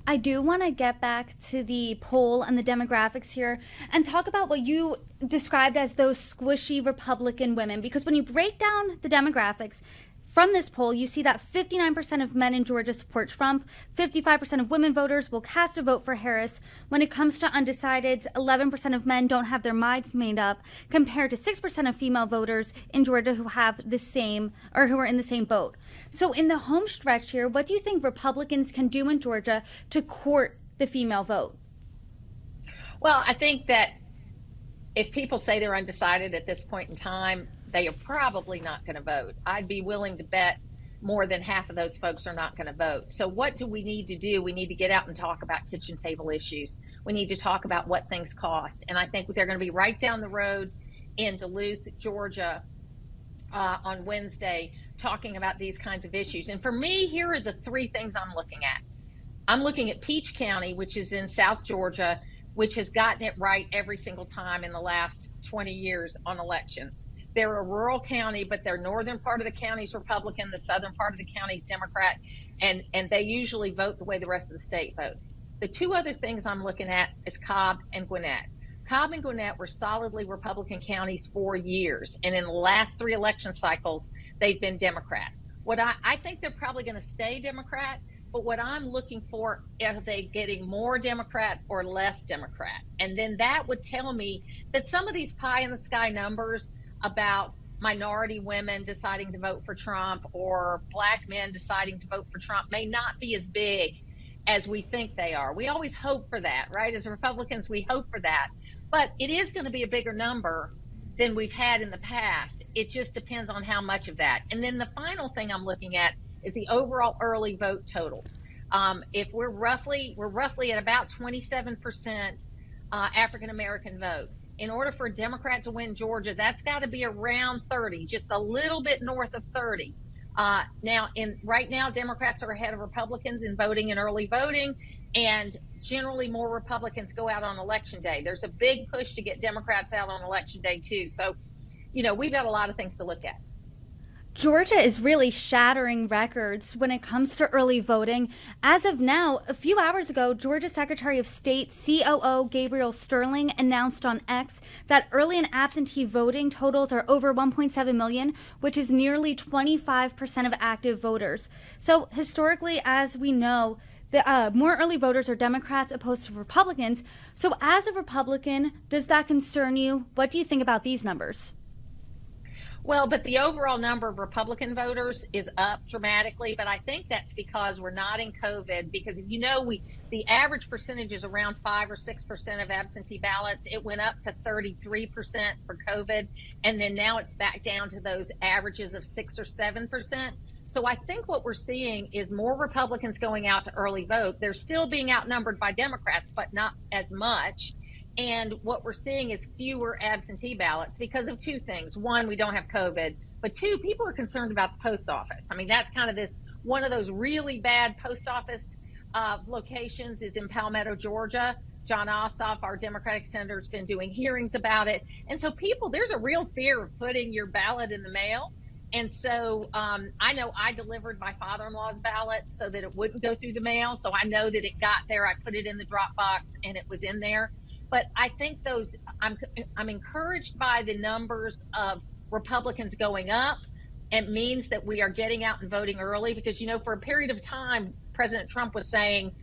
I do want to get back to the poll and the demographics here and talk about what you described as those squishy Republican women. Because when you break down the demographics from this poll, you see that 59% of men in Georgia support Trump, 55% of women voters will cast a vote for Harris. When it comes to undecideds, 11% of men don't have their minds made up, compared to 6% of female voters in Georgia who have the same or who are in the same boat. So in the home stretch here, what do you think Republicans can do in Georgia to court the female vote? Well, I think that if people say they're undecided at this point in time, they are probably not going to vote. I'd be willing to bet more than half of those folks are not going to vote. So what do we need to do? We need to get out and talk about kitchen table issues. We need to talk about what things cost. And I think they're going to be right down the road in Duluth, Georgia, on Wednesday, talking about these kinds of issues. And for me, here are the three things I'm looking at. I'm looking at Peach County, which is in South Georgia, which has gotten it right every single time in the last 20 years on elections. They're a rural county, but their northern part of the county's Republican, the southern part of the county's Democrat, and they usually vote the way the rest of the state votes. The two other things I'm looking at is Cobb and Gwinnett. Cobb and Gwinnett were solidly Republican counties for years, and in the last three election cycles, they've been Democrat. I think they're probably going to stay Democrat, but what I'm looking for, are they getting more Democrat or less Democrat? And then that would tell me that some of these pie in the sky numbers about minority women deciding to vote for Trump or black men deciding to vote for Trump may not be as big as we think they are. We always hope for that, right? As Republicans, we hope for that. But it is going to be a bigger number than we've had in the past. It just depends on how much of that. And then the final thing I'm looking at is the overall early vote totals. If we're roughly at about 27% African American vote. In order for a Democrat to win Georgia, that's got to be around 30, just a little bit north of 30. Right now, Democrats are ahead of Republicans in voting and early voting, and generally more Republicans go out on election day. There's a big push to get Democrats out on election day too. So, we've got a lot of things to look at. Georgia is really shattering records when it comes to early voting. As of now, a few hours ago, Georgia Secretary of State COO Gabriel Sterling announced on X that early and absentee voting totals are over 1.7 million, which is nearly 25% of active voters. So historically, as we know, the more early voters are Democrats opposed to Republicans. So as a Republican, does that concern you? What do you think about these numbers? Well, but the overall number of Republican voters is up dramatically, but I think that's because we're not in COVID, because the average percentage is around 5 or 6% of absentee ballots. It went up to 33% for COVID, and then now it's back down to those averages of 6 or 7%. So I think what we're seeing is more Republicans going out to early vote. They're still being outnumbered by Democrats, but not as much. And what we're seeing is fewer absentee ballots because of two things. One, we don't have COVID, but two, people are concerned about the post office. I mean, that's kind of one of those really bad post office locations is in Palmetto, Georgia. John Ossoff, our Democratic senator, has been doing hearings about it. And so there's a real fear of putting your ballot in the mail. And so I know I delivered my father-in-law's ballot so that it wouldn't go through the mail. So I know that it got there. I put it in the drop box and it was in there. But I think I'm encouraged by the numbers of Republicans going up. It means that we are getting out and voting early because, for a period of time, President Trump was saying,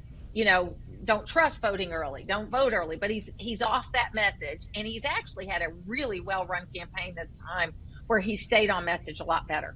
don't trust voting early, don't vote early. But he's off that message. And he's actually had a really well-run campaign this time where he stayed on message a lot better.